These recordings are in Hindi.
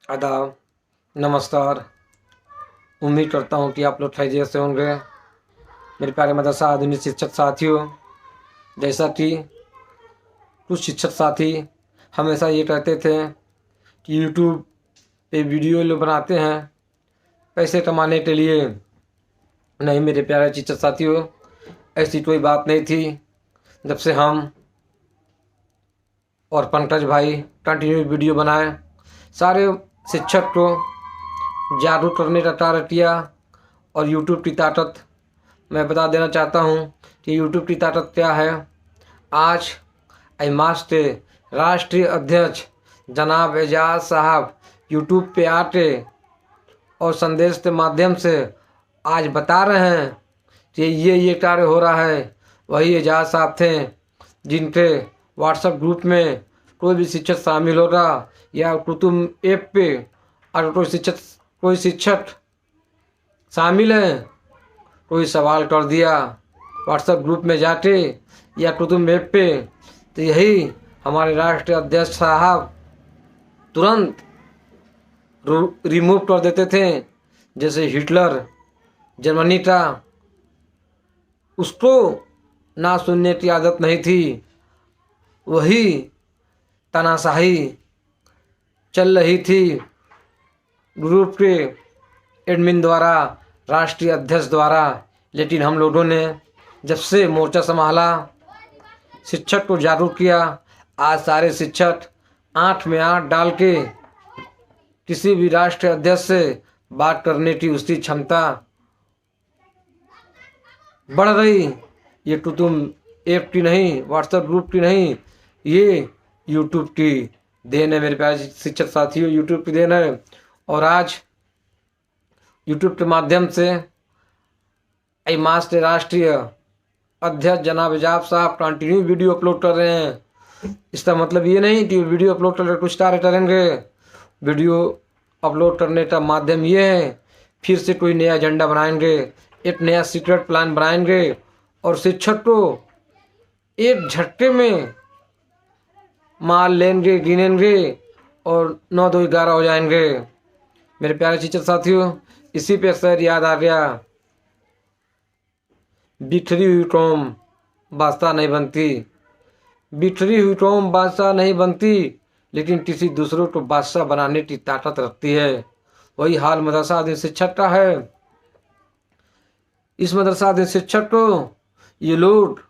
आदाब, नमस्कार। उम्मीद करता हूँ कि आप लोग खैरियत से होंगे। मेरे प्यारे मदरसा आधुनिक शिक्षक साथियों, जैसा कि कुछ शिक्षक साथी हमेशा ये कहते थे कि यूट्यूब पे वीडियो लोग बनाते हैं पैसे कमाने के लिए। नहीं मेरे प्यारे शिक्षक साथियों, ऐसी कोई बात नहीं थी। जब से हम और पंकज भाई कंटिन्यू वीडियो बनाए, सारे शिक्षक को जागरूक करने का कार्य किया। और यूट्यूब की ताकत मैं बता देना चाहता हूँ कि यूट्यूब की ताकत क्या है। आज अमास के राष्ट्रीय अध्यक्ष जनाब एजाज साहब यूट्यूब पे आके और संदेश के माध्यम से आज बता रहे हैं कि ये कार्य हो रहा है। वही एजाज साहब थे जिनके व्हाट्सएप ग्रुप में कोई भी शिक्षक शामिल होगा या कुतुब ऐप पे अगर कोई शिक्षक शामिल है, कोई सवाल कर दिया व्हाट्सएप ग्रुप में जाके या कुतुब ऐप पे, तो यही हमारे राष्ट्रीय अध्यक्ष साहब तुरंत रिमूव कर देते थे। जैसे हिटलर जर्मनी का, उसको ना सुनने की आदत नहीं थी। वही तानाशाही चल रही थी ग्रुप के एडमिन द्वारा, राष्ट्रीय अध्यक्ष द्वारा। लेकिन हम लोगों ने जब से मोर्चा संभाला, शिक्षक को जागरूक किया, आज सारे शिक्षक आँख में आँख डाल के किसी भी राष्ट्रीय अध्यक्ष से बात करने की उसकी क्षमता बढ़ रही। ये कुतुब ऐप की नहीं, व्हाट्सएप ग्रुप की नहीं, ये यूट्यूब की देन है। मेरे प्यारे शिक्षक साथियों, यूट्यूब की देन है। और आज यूट्यूब के माध्यम से अमास के राष्ट्रीय अध्यक्ष जनाब एजाज साहब कंटिन्यू वीडियो अपलोड कर रहे हैं। इसका मतलब ये नहीं कि वीडियो अपलोड कर कुछ कार्य करेंगे। वीडियो अपलोड करने का माध्यम ये है, फिर से कोई नया एजेंडा बनाएंगे, एक नया सीक्रेट प्लान बनाएंगे और शिक्षक को एक झटके में मार लेंगे, गिनेंगे और 9 2 11 हो जाएंगे। मेरे प्यारे शिक्षक साथियों, इसी पे सर याद आ गया, बिखरी हुई कौम बादशाह नहीं बनती। बिखरी हुई कौम बादशाह नहीं बनती, लेकिन किसी दूसरों को बादशाह बनाने की ताकत रखती है। वही हाल मदरसा आधुनिक शिक्षक का है। इस मदरसा आधुनिक शिक्षक को ये लोग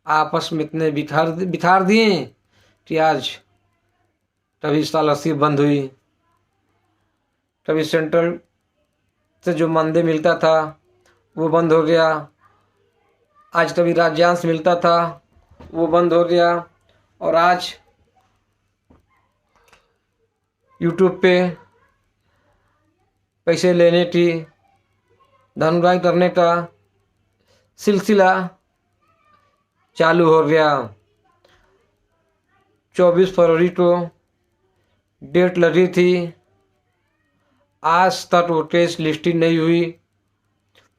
आपस में इतने बिठार दिए कि आज कभी स्कॉलरशिप बंद हुई, कभी सेंट्रल से जो मानदेय मिलता था वो बंद हो गया, आज कभी राज्यांश मिलता था वो बंद हो गया, और आज यूट्यूब पे पैसे लेने की, धनराशि करने का सिलसिला चालू हो गया। 24 फरवरी को डेट लगी थी, आज तक वो टेस्ट लिस्टिंग नहीं हुई,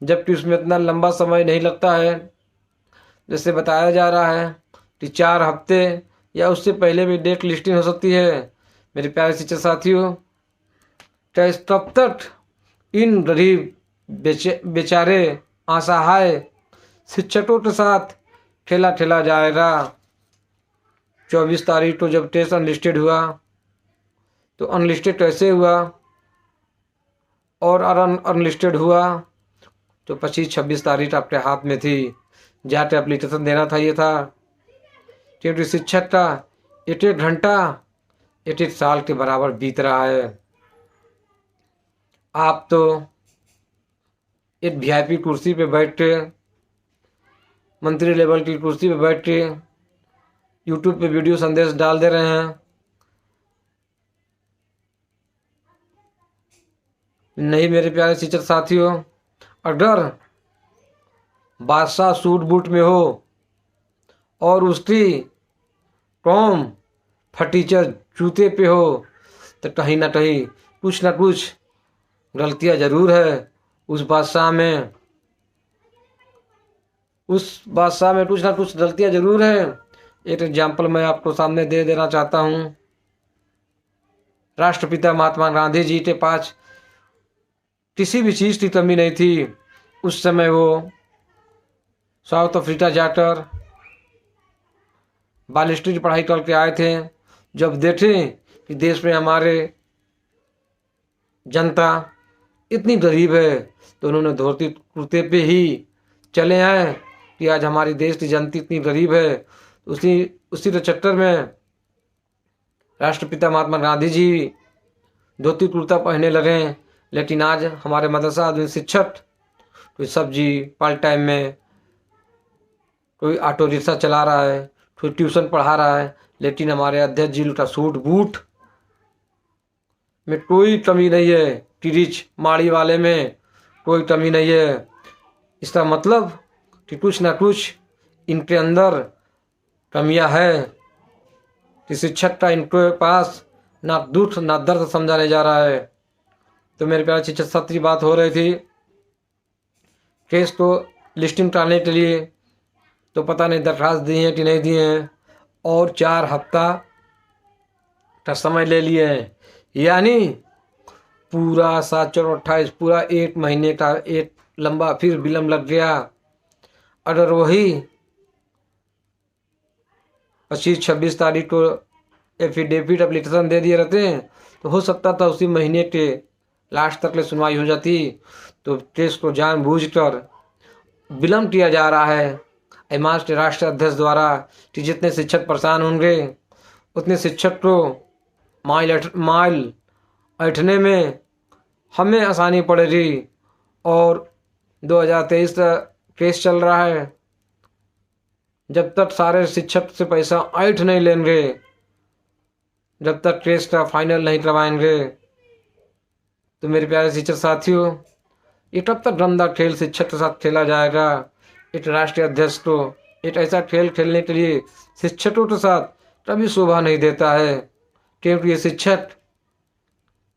जबकि उसमें इतना लंबा समय नहीं लगता है। जैसे बताया जा रहा है कि 4 हफ्ते या उससे पहले भी डेट लिस्टिंग हो सकती है। मेरे प्यारे शिक्षक साथियों, तब तक इन गरीब बेचारे असहाय शिक्षकों के साथ ठेला ठेला जाएगा। 24 तारीख को जब टेस्ट अनलिस्टेड हुआ, तो अनलिस्टेड कैसे हुआ और अनलिस्टेड हुआ तो 25-26 तारीख आपके हाथ में थी, जाके एप्लीकेशन देना था। ये था क्योंकि शिक्षक का 1-1 घंटा 1-1 साल के बराबर बीत रहा है। आप तो एक वीआईपी कुर्सी पे बैठ के, मंत्री लेवल की कुर्सी पे बैठ के यूट्यूब पे वीडियो संदेश डाल दे रहे हैं। नहीं मेरे प्यारे शिक्षक साथियों, अगर बादशाह सूट बूट में हो और उसकी कौम फटीचर जूते पे हो, तो कहीं ना कहीं कुछ ना कुछ गलतियां जरूर है उस बादशाह में। कुछ ना कुछ गलतियां जरूर है। एक एग्जाम्पल मैं आपको सामने दे देना चाहता हूँ। राष्ट्रपिता महात्मा गांधी जी के पास किसी भी चीज़ की कमी नहीं थी। उस समय वो साउथ अफ्रीका जाकर बैरिस्ट्री की पढ़ाई करके आए थे। जब देखे कि देश में हमारे जनता इतनी गरीब है, तो उन्होंने धोती कुर्ते पे ही चले आए कि आज हमारी देश की जनता इतनी गरीब है। उसी उसी के चक्कर में राष्ट्रपिता महात्मा गांधी जी धोती कुर्ता पहनने लगे। लेकिन आज हमारे मदरसा आधुनिक शिक्षक कोई सब्जी पार्ट टाइम में, कोई ऑटो रिक्शा चला रहा है, कोई ट्यूशन पढ़ा रहा है, लेकिन हमारे अध्यक्ष जी का सूट बूट में कोई कमी नहीं है, टिरिच माड़ी वाले में कोई कमी नहीं है। इसका मतलब कि कुछ ना कुछ इनके अंदर कमियां है कि शिक्षक का इनके पास ना दुख ना दर्द समझाने जा रहा है। तो मेरे प्यारे शिक्षक साथी की बात हो रही थी केस को लिस्टिंग कराने के लिए, तो पता नहीं दरख्वास्त दी है कि नहीं दिए हैं, और 4 हफ्ता का समय ले लिए हैं। यानी पूरा 7 और 28 पूरा 1 महीने का एक लंबा फिर विलम्ब लग गया। अगर वही 25-26 तारीख को एफिडेविट एप्लीकेशन दे दिए रहते हैं, तो हो सकता था उसी महीने के लास्ट तक ले सुनवाई हो जाती। तो केस को जानबूझकर विलम्ब किया जा रहा है एमास के राष्ट्रीय अध्यक्ष द्वारा कि जितने शिक्षक परेशान होंगे उतने शिक्षक को माइल ऐंठने में हमें आसानी पड़ेगी। और 2023 का केस चल रहा है। जब तक सारे शिक्षक से पैसा ऐंठ नहीं लेंगे, जब तक केस का फाइनल नहीं करवाएंगे, तो मेरे प्यारे शिक्षक साथियों, ये तब तक गंदा खेल शिक्षक के साथ खेला जाएगा। एक राष्ट्रीय अध्यक्ष को एक ऐसा खेल खेलने के लिए शिक्षकों के साथ कभी शोभा नहीं देता है, क्योंकि ये शिक्षक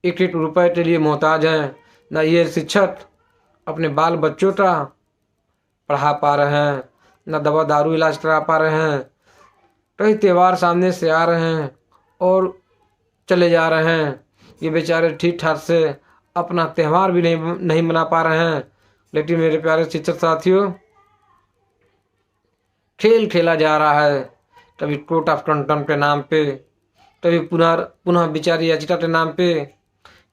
एक एक रुपए के लिए मोहताज हैं। न ये शिक्षक अपने बाल बच्चों का पढ़ा पा रहे हैं, न दवा दारू इलाज करा पा रहे हैं। कई त्यौहार सामने से आ रहे हैं और चले जा रहे हैं। ये बेचारे ठीक ठाक से अपना त्यौहार भी नहीं मना पा रहे हैं। लेकिन मेरे प्यारे शिक्षक साथियों, खेल खेला जा रहा है, कभी कोर्ट ऑफ कंटेम्प्ट के नाम पे, कभी पुनः विचार याचिका के नाम पे,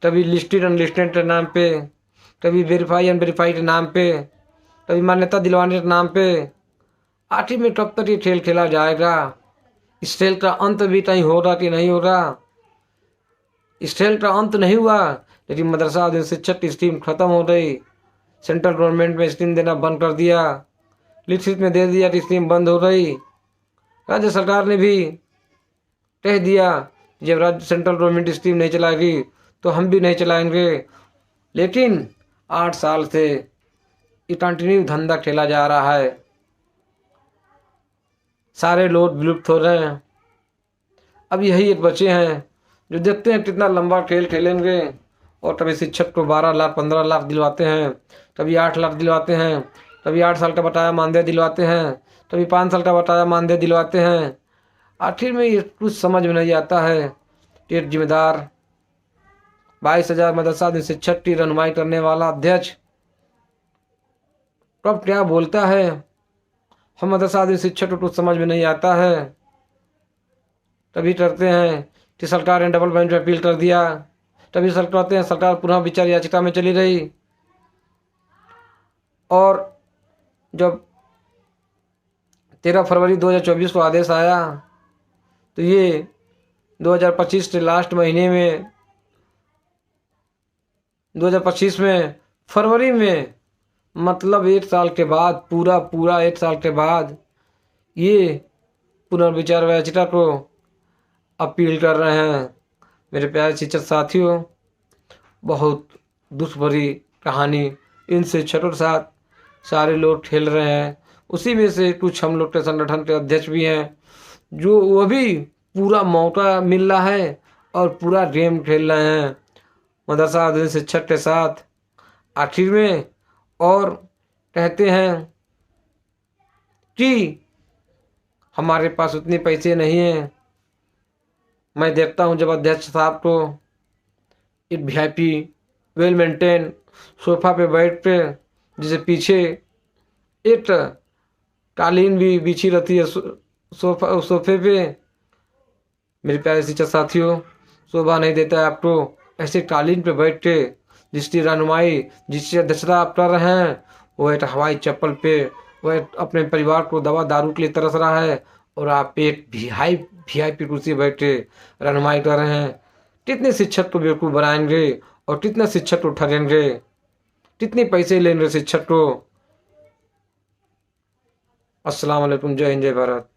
कभी लिस्टेड अनलिस्टेड के नाम पे, कभी वेरीफाई अनवेरीफाई के नाम पे, कभी मान्यता दिलवाने के नाम पे। आखिर में कब तक ये खेल खेला जाएगा? इस खेल का अंत भी कहीं होगा कि नहीं होगा? इस खेल का अंत नहीं हुआ, लेकिन मदरसा आधुनिक शिक्षक की स्कीम खत्म हो गई। सेंट्रल गवर्नमेंट में स्कीम देना बंद कर दिया, लिखित में दे दिया कि स्कीम बंद हो गई। राज्य सरकार ने भी कह दिया जब राज्य सेंट्रल गवर्नमेंट स्कीम नहीं चलाएगी तो हम भी नहीं चलाएंगे। लेकिन 8 साल से ये कंटिन्यू धंधा खेला जा रहा है। सारे लोग विलुप्त हो रहे हैं। अब यही एक बचे हैं जो देखते हैं कितना लंबा खेल खेलेंगे। और कभी शिक्षक को 12 लाख 15 लाख दिलवाते हैं, कभी 8 लाख दिलवाते हैं, कभी 8 साल का बकाया मानदेय दिलवाते हैं, कभी 5 साल का बकाया मानदेय दिलवाते हैं। आखिर में ये कुछ समझ में नहीं आता है। एक जिम्मेदार 22,000 मदरसा शिक्षक की रहनुमाई करने वाला अध्यक्ष कब क्या बोलता है, हम मदरसा शिक्षक को कुछ समझ में नहीं आता है। तभी करते हैं कि सरकार ने डबल बेंच में अपील कर दिया, तभी कहते हैं सरकार पुनः विचार याचिका में चली रही। और जब 13 फरवरी 2024 को आदेश आया, तो ये 2025 के लास्ट महीने में 2025 में फरवरी में, मतलब 1 साल के बाद, पूरा 1 साल के बाद ये पुनर्विचार याचिका को अपील कर रहे हैं। मेरे प्यारे शिक्षक साथियों, बहुत दुख भरी कहानी इन शिक्षकों के साथ सारे लोग खेल रहे हैं। उसी में से कुछ हम लोग के संगठन के अध्यक्ष भी हैं जो वो भी पूरा मौका मिल रहा है और पूरा गेम खेल रहे हैं मदरसा आधुनिक शिक्षक के साथ। आखिर में और कहते हैं कि हमारे पास उतने पैसे नहीं हैं। मैं देखता हूं जब अध्यक्ष साहब को एक वीआईपी वेल मेंटेन सोफा पे बैठते, जिसे पीछे एक कालीन भी बिछी रहती है सोफे पे। मेरे प्यारे शिक्षक साथियों, शोभा नहीं देता है आपको ऐसे कालीन पे बैठ के जिसकी रहनुमाई, जिसकी अध्यक्षता आप कर रहे हैं, वो एक हवाई चप्पल पे वह अपने परिवार को दवा दारू के लिए तरस रहा है, और आप एक वीआईपी कुर्सी बैठे रहनुमाई कर रहे हैं। कितने शिक्षक को बेवकूफ़ बनाएंगे और कितने शिक्षक को ठगेंगे, कितने पैसे लेंगे शिक्षक को। अस्सलाम वालेकुम, जय हिंद, जय भारत।